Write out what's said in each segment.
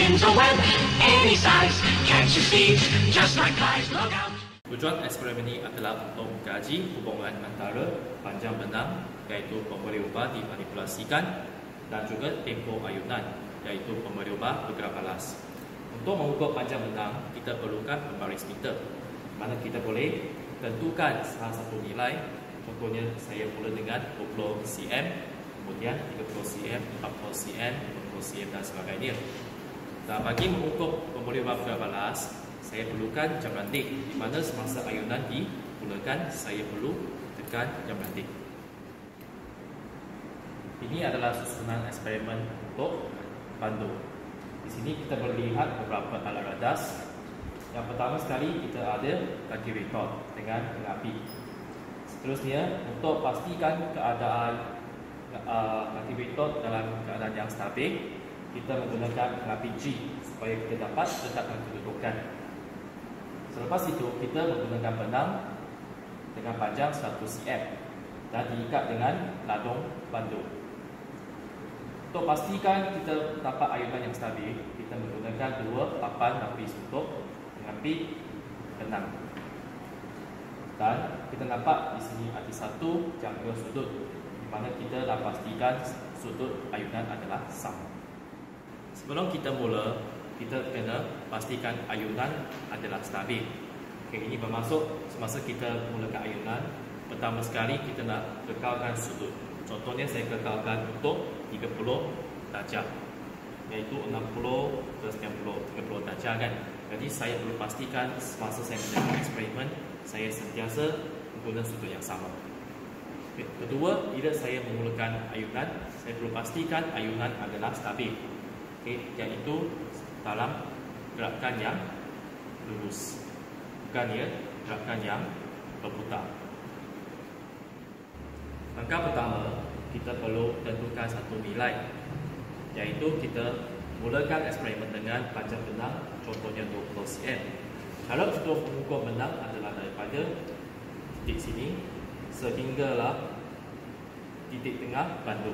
spins a web any size. Can't you see? Just like flies, look out. Tujuan eksperimen ini adalah untuk mengkaji hubungan antara panjang benang iaitu pemberi ubah dimanipulasikan dan juga tempoh ayunan iaitu pemberi ubah bergerak balas. Untuk mengukur panjang benang, kita perlukan pembaris meter, mana kita boleh tentukan salah satu nilai. Contohnya saya mula dengan 20 cm, kemudian 30 cm, 40 cm, 50 cm dan sebagainya. Dan bagi mengukur pemberi ubah bergerak balas, saya perlukan jam ranting, di mana semasa ayunan dimulakan, saya perlu tekan jam ranting. Ini adalah susunan eksperimen untuk pandu. Di sini kita boleh lihat beberapa alat radas. Yang pertama sekali kita ada kaki rekod dengan pengapi. Seterusnya, untuk pastikan keadaan kaki rekod dalam keadaan yang stabil, kita menggunakan pengapi G supaya kita dapat letakkan kedudukan. Selepas itu, kita menggunakan benang dengan panjang 100 cm dan diikat dengan ladung pandu. Untuk pastikan kita dapat ayunan yang stabil, kita menggunakan dua papan lapis untuk mengambil benang. Dan kita nampak di sini ada satu jangka sudut, di mana kita dah pastikan sudut ayunan adalah sama. Sebelum kita mula, kita kena pastikan ayunan adalah stabil. Okay, ini bermaksud semasa kita mulakan ayunan, pertama sekali kita nak kekalkan sudut. Contohnya saya kekalkan untuk 30 darjah, iaitu 60 ke 90, 30 darjah kan. Jadi saya perlu pastikan semasa saya melakukan eksperimen, saya sentiasa menggunakan sudut yang sama. Okay. Kedua, bila saya memulakan ayunan, saya perlu pastikan ayunan adalah stabil. Okay, iaitu dalam gerakan yang lurus, bukan ya gerakan yang berputar. Langkah pertama, kita perlu tentukan satu nilai, iaitu kita mulakan eksperimen dengan panjang benang, contohnya 20 cm. Kalau kita mengukur benang adalah daripada titik sini sehinggalah titik tengah pandu.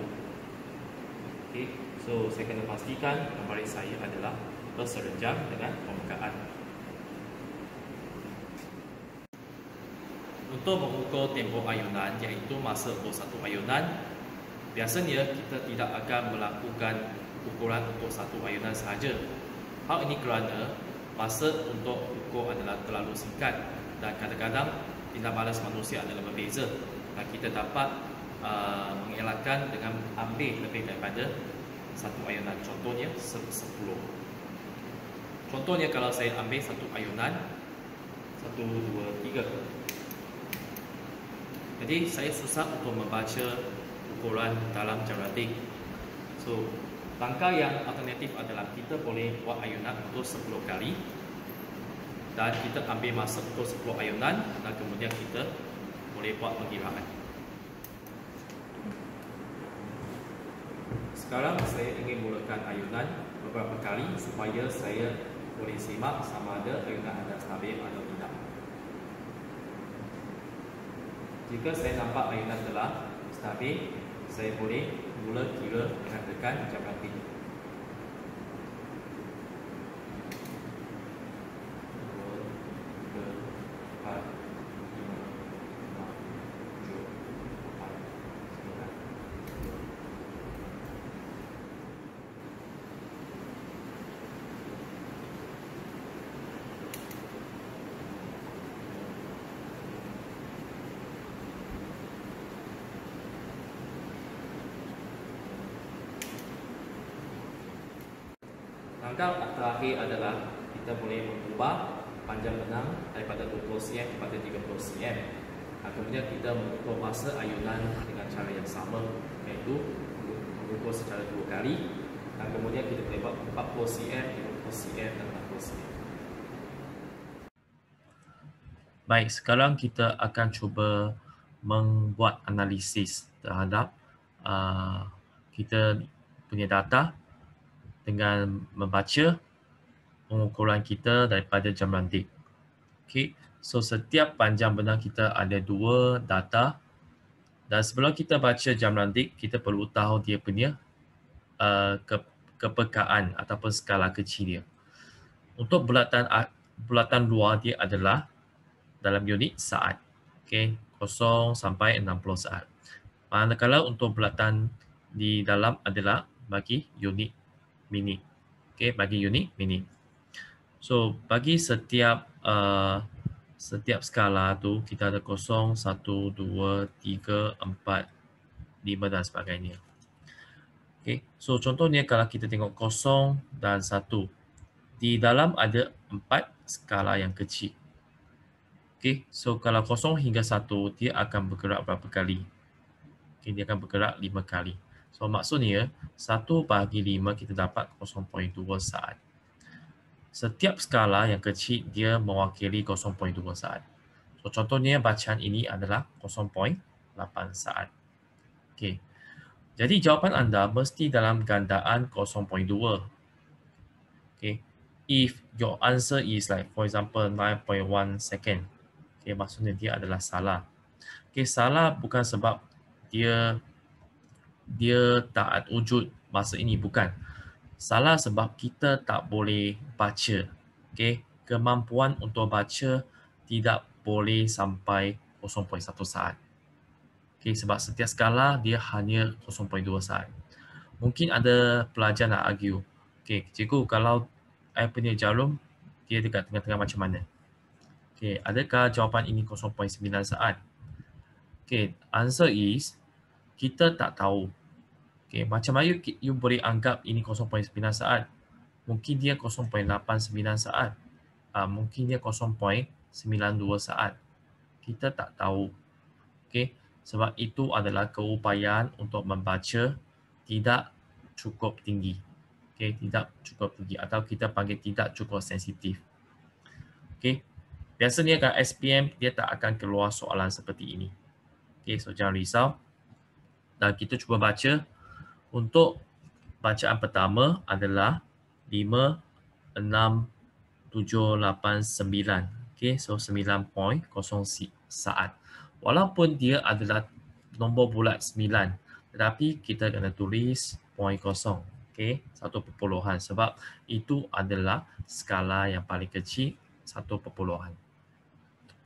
Okay. So, saya kena pastikan pembaris saya adalah berserenjang dengan permukaan. Untuk mengukur tempoh ayunan, iaitu masa untuk satu ayunan, biasanya kita tidak akan melakukan ukuran untuk satu ayunan sahaja. Hal ini kerana masa untuk ukur adalah terlalu singkat dan kadang-kadang tindak balas manusia adalah berbeza. Dan kita dapat mengelakkan dengan ambil lebih daripada satu ayunan, contohnya 10. Contohnya kalau saya ambil satu ayunan 1, 2, 3. Jadi saya susah untuk membaca ukuran dalam jam ranting. So, langkah yang alternatif adalah kita boleh buat ayunan untuk 10 kali dan kita ambil masa untuk 10 ayunan dan kemudian kita boleh buat pengiraan. Sekarang saya ingin mulakan ayunan beberapa kali supaya saya boleh simak sama ada ayunan anda stabil atau tidak. Jika saya nampak ayunan telah stabil, saya boleh mula kira dengan tekan jam ranting. Langkah terakhir adalah kita boleh mengubah panjang benang daripada 20 cm kepada 30 cm. Kemudian kita mengukur masa ayunan dengan cara yang sama, iaitu mengukur secara 2 kali. Dan kemudian kita boleh buat 40 cm, 50 cm dan 60 cm. Baik, sekarang kita akan cuba membuat analisis terhadap kita punya data dengan membaca pengukuran kita daripada jam ranting. Okay. So, setiap panjang benang kita ada 2 data. Dan sebelum kita baca jam ranting, kita perlu tahu dia punya kepekaan ataupun skala kecil dia. Untuk bulatan luar dia adalah dalam unit saat. Okey, 0 sampai 60 saat. Manakala untuk bulatan di dalam adalah bagi unit minit. Okey, bagi unit minit. So, bagi setiap skala tu kita ada 0, 1, 2, 3, 4, 5 dan sebagainya. Okey, so contohnya kalau kita tengok 0 dan 1, di dalam ada 4 skala yang kecil. Okey, so kalau 0 hingga 1 dia akan bergerak berapa kali? Okey, dia akan bergerak 5 kali. So maksudnya 1 bahagi 5 kita dapat 0.2 saat. Setiap skala yang kecil dia mewakili 0.2 saat. So contohnya bacaan ini adalah 0.8 saat. Okey. Jadi jawapan anda mesti dalam gandaan 0.2. Okay. If your answer is like for example 9.1 second, okay, maksudnya dia adalah salah. Okay, salah bukan sebab dia tak wujud masa ini, bukan. Salah sebab kita tak boleh baca. Okay, kemampuan untuk baca tidak boleh sampai 0.1 saat. Okay, sebab setiap skala dia hanya 0.2 saat. Mungkin ada pelajar nak argue, okay, cikgu kalau I punya jarum dia dekat tengah-tengah macam mana? Okay, adakah jawapan ini 0.9 saat? Okay, answer is kita tak tahu. Okay, macam mana you boleh anggap ini 0.9 saat? Mungkin dia 0.89 saat. Mungkin dia 0.92 saat. Kita tak tahu. Okay, sebab itu adalah keupayaan untuk membaca tidak cukup tinggi. Okay, tidak cukup tinggi atau kita panggil tidak cukup sensitif. Okay, biasanya kat SPM dia tak akan keluar soalan seperti ini. Okay, so jangan risau. Dan kita cuba baca. Untuk bacaan pertama adalah 5, 6, 7, 8, 9. Okay, so 9.0 saat. Walaupun dia adalah nombor bulat 9, tetapi kita kena tulis 0.0. Okay, 1 perpuluhan sebab itu adalah skala yang paling kecil, 1 perpuluhan.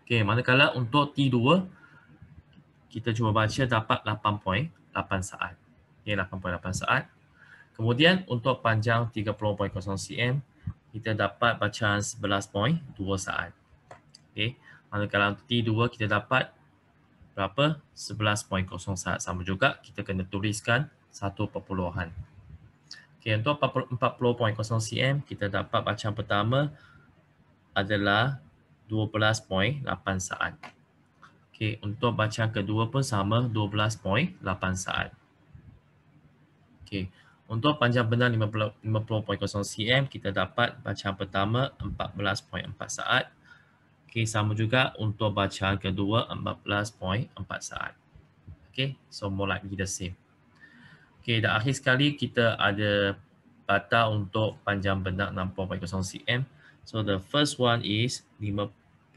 Okay, manakala untuk T2, kita cuba baca dapat 8.8 saat. Okay, 8.8 saat. Kemudian untuk panjang 30.0 cm, kita dapat bacaan 11.2 saat. Okay, manakala untuk T2 kita dapat berapa? 11.0 saat. Sama juga, kita kena tuliskan 1 perpuluhan. Okay, untuk 40.0 cm, kita dapat bacaan pertama adalah 12.8 saat. Okay, untuk bacaan kedua pun sama, 12.8 saat. Okay, untuk panjang benar 50.0 cm, kita dapat bacaan pertama 14.4 saat. Okay, sama juga untuk bacaan kedua 14.4 saat. Okay, so more likely the same. Okay, dan akhir sekali kita ada bata untuk panjang benak 60.0 cm. So the first one is 15.6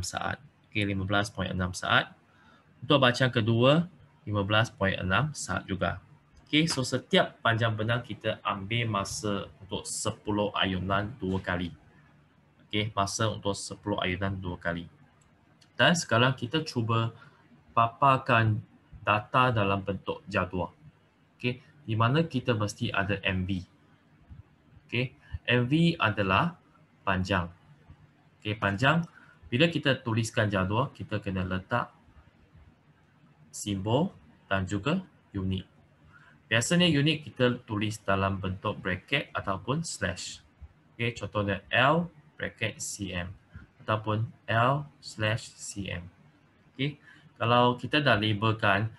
saat. Okay, 15.6 saat. Untuk bacaan kedua 15.6 saat juga. Okay, so setiap panjang benang kita ambil masa untuk 10 ayunan 2 kali. Okay, masa untuk 10 ayunan 2 kali. Dan sekarang kita cuba paparkan data dalam bentuk jadual. Okay, di mana kita mesti ada MV. Okay, MV adalah panjang. Okay, panjang. Bila kita tuliskan jadual, kita kena letak simbol dan juga unit. Biasanya unit kita tulis dalam bentuk bracket ataupun slash. Okay, contohnya L bracket cm ataupun L slash cm. Okay, kalau kita dah labelkan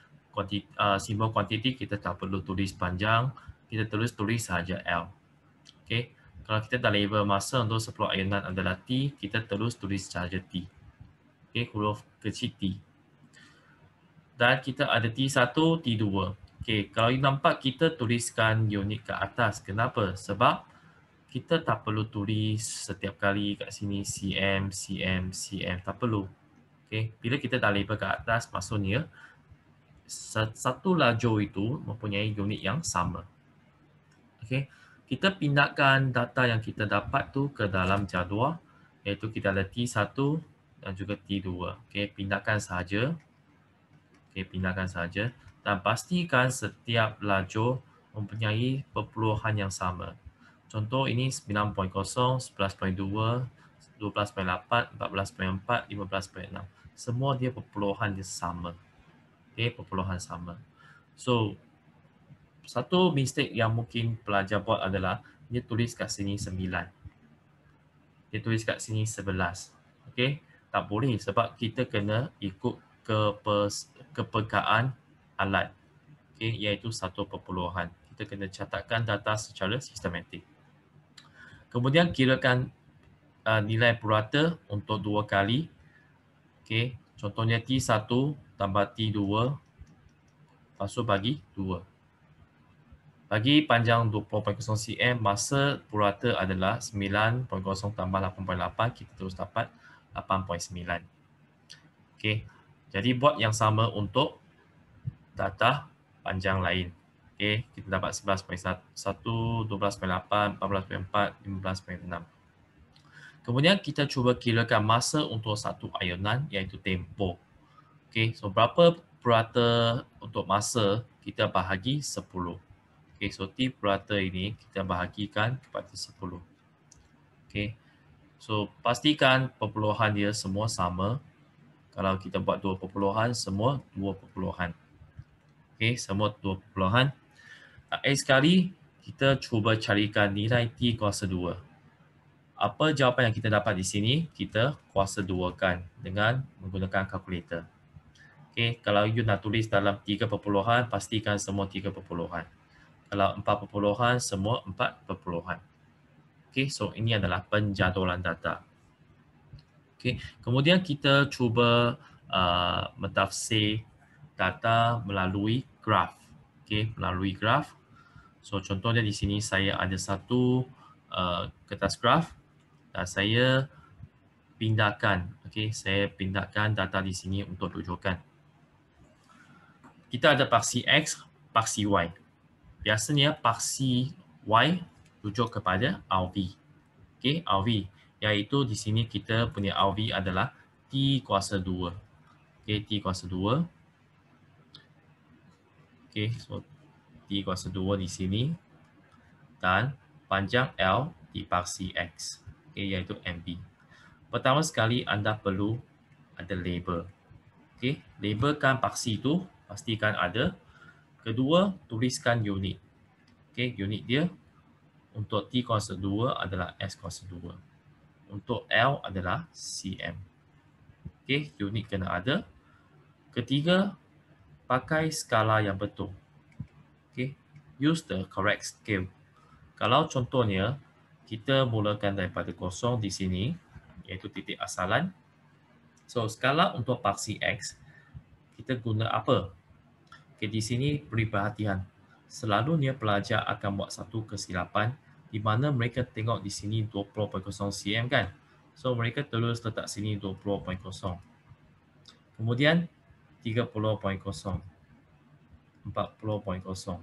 simbol kuantiti, kita tak perlu tulis panjang, kita tulis saja L. Okay, kalau kita dah label masa untuk 10 ayunan adalah T, kita tulis saja T. Okay, huruf kecil T. Dan kita ada T1, T2. Okay, kalau you nampak kita tuliskan unit ke atas. Kenapa? Sebab kita tak perlu tulis setiap kali kat sini cm, cm, cm. Tak perlu. Okay, bila kita dah label ke atas, maksudnya satu lajur itu mempunyai unit yang sama. Okey. Kita pindahkan data yang kita dapat tu ke dalam jadual, iaitu kita ada T1 dan juga T2. Okey, pindahkan sahaja. Okey, pindahkan sahaja dan pastikan setiap lajur mempunyai perpuluhan yang sama. Contoh ini 9.0, 11.2, 12.8, 14.4, 15.6. Semua dia perpuluhan dia sama. Okey, perpuluhan sama. So, satu mistake yang mungkin pelajar buat adalah dia tulis kat sini 9. Dia tulis kat sini 11. Okey, tak boleh sebab kita kena ikut kepekaan alat. Okey, iaitu satu perpuluhan. Kita kena catatkan data secara sistematik. Kemudian kirakan nilai purata untuk 2 kali. Okey, contohnya T1 tambah T2 lepas tu bagi 2. Bagi panjang 20.0 cm, masa purata adalah 9.0 tambah 8.8, kita terus dapat 8.9. Okey, jadi buat yang sama untuk data panjang lain. Okey, kita dapat 11.1, 12.8, 14.4, 15.6. Kemudian kita cuba kirakan masa untuk satu ayunan iaitu tempoh. Okey, so berapa purata untuk masa kita bahagi 10. Okey, so T purata ini kita bahagikan kepada 10. Okey, so pastikan perpuluhan dia semua sama. Kalau kita buat 2 perpuluhan, semua 2 perpuluhan. Okey, semua 2 perpuluhan. Sekali kita cuba carikan nilai T kuasa 2. Apa jawapan yang kita dapat di sini, kita kuasa 2kan dengan menggunakan kalkulator. Okey, kalau you nak tulis dalam 3 perpuluhan, pastikan semua 3 perpuluhan. Kalau 4 perpuluhan, semua 4 perpuluhan. Okey, so ini adalah penjadualan data. Okey, kemudian kita cuba mentafsir data melalui graf. Okey, melalui graf. So contohnya di sini saya ada satu kertas graf dan saya pindahkan. Okey, saya pindahkan data di sini untuk rujukan. Kita ada paksi X, paksi Y. Biasanya paksi Y rujuk kepada RV. Okey, RV. Iaitu di sini kita punya RV adalah T kuasa 2. Okey, T kuasa 2. Okey, so T kuasa 2 di sini. Dan panjang L di paksi X. Okey, iaitu MB. Pertama sekali anda perlu ada label. Okey, labelkan paksi itu, pastikan ada. Kedua, tuliskan unit. Okey, unit dia untuk T kuasa 2 adalah S kuasa 2. Untuk L adalah cm. Okey, unit kena ada. Ketiga, pakai skala yang betul. Okey, use the correct scale. Kalau contohnya kita mulakan daripada kosong di sini, iaitu titik asalan. So, skala untuk paksi X, kita guna apa? Okay, di sini beri perhatian. Selalunya pelajar akan buat satu kesilapan di mana mereka tengok di sini 20.0 cm kan? So, mereka terus letak sini 20.0. Kemudian 30.0, 40.0,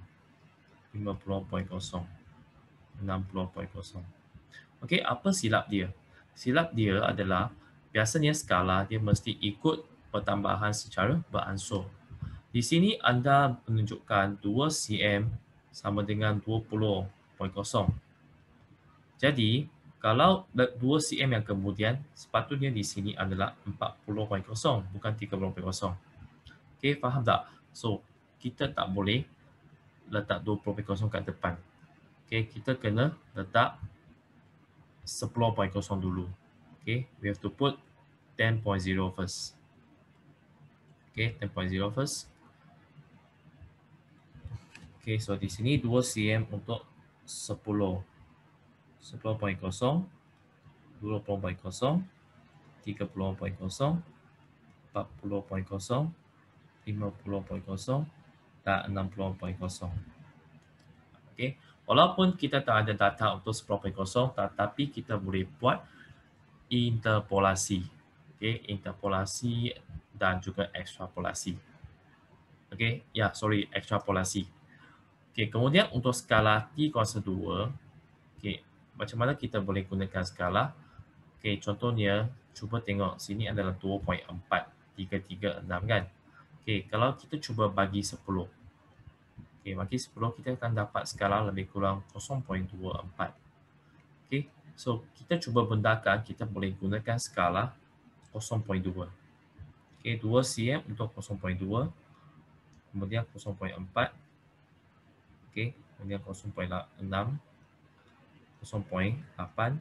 50.0, 60.0. Okey, apa silap dia? Silap dia adalah biasanya skala dia mesti ikut pertambahan secara beransur. Di sini anda menunjukkan 2 cm sama dengan 20.0. Jadi, kalau 2 cm yang kemudian, sepatutnya di sini adalah 40.0 bukan 30.0. Okey, faham tak? So, kita tak boleh letak 20.0 kat depan. Okey, kita kena letak 10.0 dulu. Okay, we have to put 10.0 first. Okay, 10.0 first. Okay, so di sini 2 cm untuk 10. 10.0, 20.0, 30.0, 40.0, 50.0, dan 60.0. Okay, walaupun kita tak ada data untuk 10.0, tetapi kita boleh buat interpolasi. Okay, interpolasi dan juga ekstrapolasi. Okay, ya, sorry, ekstrapolasi. Okey, kemudian untuk skala T kuasa 2, okey, macam mana kita boleh gunakan skala? Okey, contohnya cuba tengok sini adalah 2.4336 kan. Okey, kalau kita cuba bagi 10. Okey, bagi 10 kita akan dapat skala lebih kurang 0.24. Okey, so kita cuba bendakan, kita boleh gunakan skala 0.2. Okey, 2 cm untuk 0.2, kemudian 0.4, okey, kemudian 0.6, 0.8,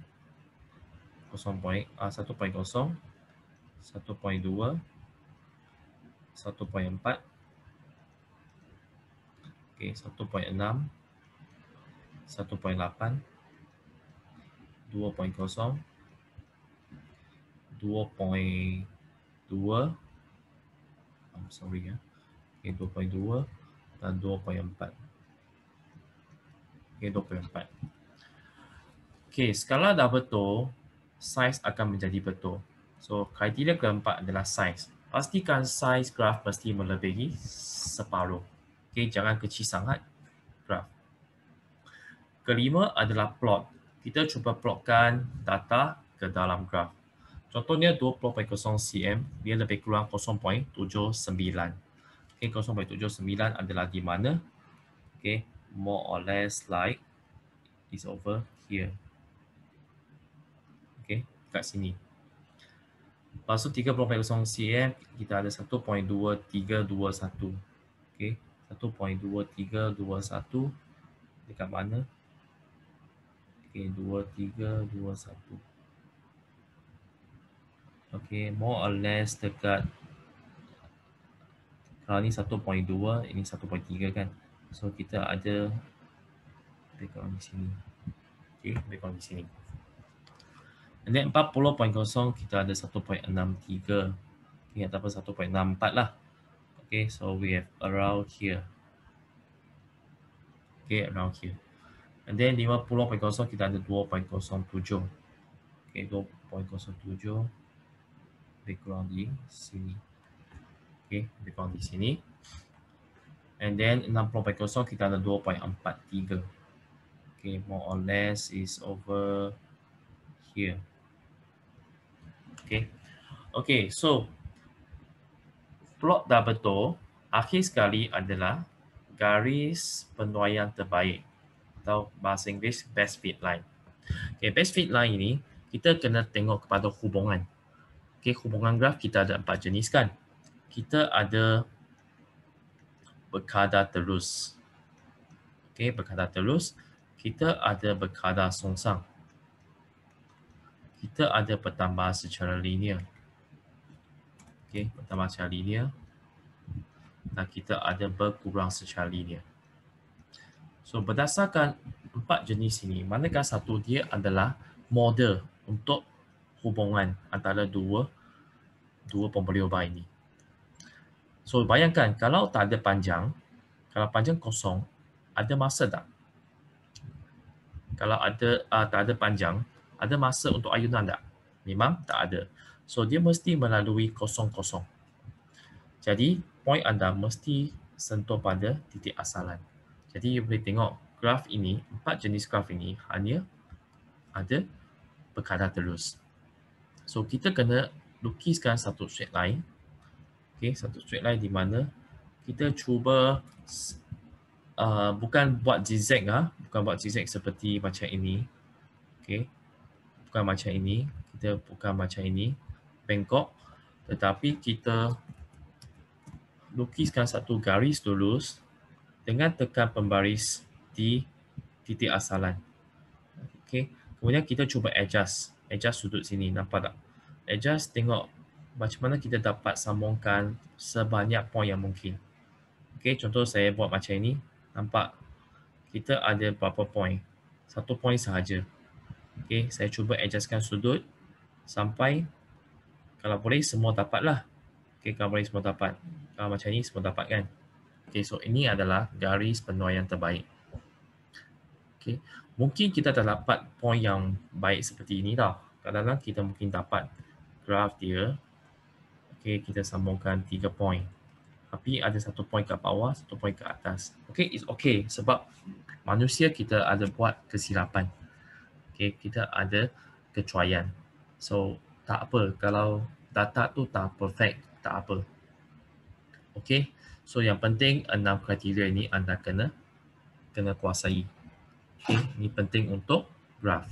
1.0, 1.2, 1.4, okey, 1.6, 1.8, 2.0, 2.2, sorry ya, okey, 2.2 dan 2.4. Okey, 2.4. Okey, skala dah betul, saiz akan menjadi betul. So, kriteria keempat adalah saiz. Pastikan saiz graf mesti melebihi separuh. Okey, jangan kecil sangat graf. Kelima adalah plot. Kita cuba plotkan data ke dalam graf. Contohnya 20.0 cm, dia lebih kurang 0.79. Okey, 0.79 adalah di mana? Okey, more or less like is over here. Okey, kat sini. Lepas tu 30.0 cm, kita ada 1.2321. Okey, 1.2321 dekat mana? Okey, 2321. Okey, more or less dekat, kalau ni 1.2, ini 1.3 kan. So kita ada lebih kurang di sini. Okey, lebih kurang di sini. And then 40.0 kita ada 1.63. Okey, ataupun 1.64 lah. Okay, so we have around here. Okay, around here. And then 50.0 kita ada 2.07. Okay, 2.07 lebih kurang di sini. Okay, lebih kurang di sini. And then 60.0 kita ada 2.43. Okay, more or less is over here. Okay. Okay, so plot dah betul. Akhir sekali adalah garis penuaian terbaik atau bahasa Inggeris best fit line. Okay, best fit line ini kita kena tengok kepada hubungan. Okay, hubungan graf kita ada 4 jenis kan. Kita ada berkadar terus. Okay, berkadar terus. Kita ada berkadar songsang. Kita ada bertambah secara linear. Okay, bertambah secara linear. Dan kita ada berkurang secara linear. So, berdasarkan 4 jenis ini, manakah satu dia adalah model untuk hubungan antara dua pembuluh ubah ini. So, bayangkan kalau tak ada panjang, kalau panjang kosong, ada masa tak? Kalau ada tak ada panjang, ada masa untuk ayunan tak? Memang tak ada. So, dia mesti melalui kosong-kosong. Jadi, point anda mesti sentuh pada titik asalan. Jadi, you boleh tengok graf ini, 4 jenis graf ini hanya ada berkadar terus. So, kita kena lukiskan satu straight line. Okay, satu straight line di mana kita cuba bukan buat zigzag, bukan buat zigzag seperti macam ini. Okay, bukan macam ini. Kita bukan macam ini, bengkok. Tetapi kita lukiskan satu garis lurus dengan tekan pembaris di titik asalan. Okay, kemudian kita cuba adjust sudut sini, nampak tak? Adjust, tengok macam mana kita dapat sambungkan sebanyak point yang mungkin. Okay, contoh saya buat macam ini, nampak kita ada berapa point? 1 point sahaja. Okay, saya cuba adjustkan sudut sampai kalau boleh semua dapatlah. Okay, kalau boleh semua dapat. Kalau macam ni semua dapat kan? Okay, so ini adalah garis penuaian terbaik. Okay, mungkin kita tak dapat point yang baik seperti ini tau. Kadang-kadang kita mungkin dapat graf dia. Okay, kita sambungkan 3 point. Tapi ada 1 point kat bawah, 1 point ke atas. Okay, it's okay sebab manusia kita ada buat kesilapan. Okay, kita ada kecuaian. So, tak apa kalau data tu tak perfect, tak apa. Okay, so yang penting 6 kriteria ini anda kena kuasai. Okay, ini penting untuk graph.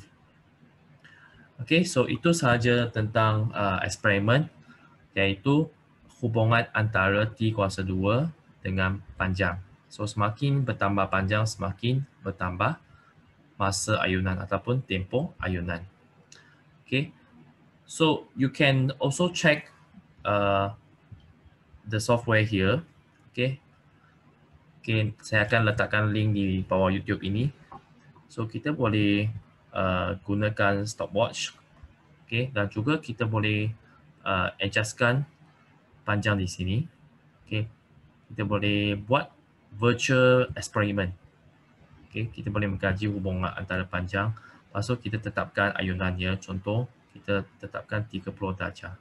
Okay, so itu sahaja tentang eksperimen, iaitu hubungan antara T kuasa 2 dengan panjang. So, semakin bertambah panjang, semakin bertambah masa ayunan ataupun tempoh ayunan. Okay, so you can also check the software here. Okay, saya akan letakkan link di bawah YouTube ini. So, kita boleh gunakan stopwatch. Okay, dan juga kita boleh adjustkan panjang di sini. Okay, kita boleh buat virtual experiment. Okay, kita boleh mengkaji hubungan antara panjang. Lepas tu kita tetapkan ayunannya. Contoh, kita tetapkan 30 darjah.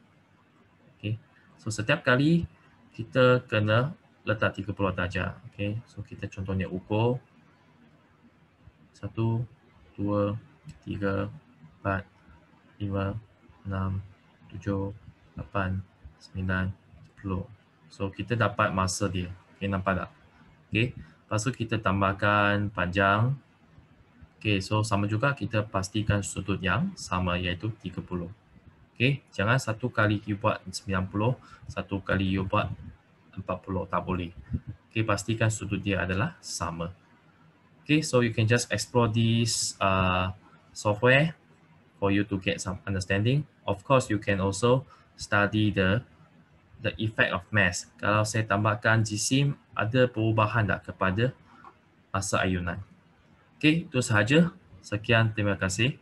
Okay, so setiap kali kita kena letak 30 darjah. Okay, so kita contohnya ukur 1, 2, 3, 4, 5, 6, 7, 8, 9, 10. So, kita dapat masa dia. Okay, nampak tak? Okay, lepas tu kita tambahkan panjang. Okay, so sama juga kita pastikan sudut yang sama iaitu 30. Okay, jangan satu kali you buat 90, satu kali you buat 40, tak boleh. Okay, pastikan sudut dia adalah sama. Okay, so you can just explore this software for you to get some understanding. Of course, you can also study the effect of mass. Kalau saya tambahkan jisim, ada perubahan tak kepada masa ayunan? Okay, itu sahaja. Sekian, terima kasih.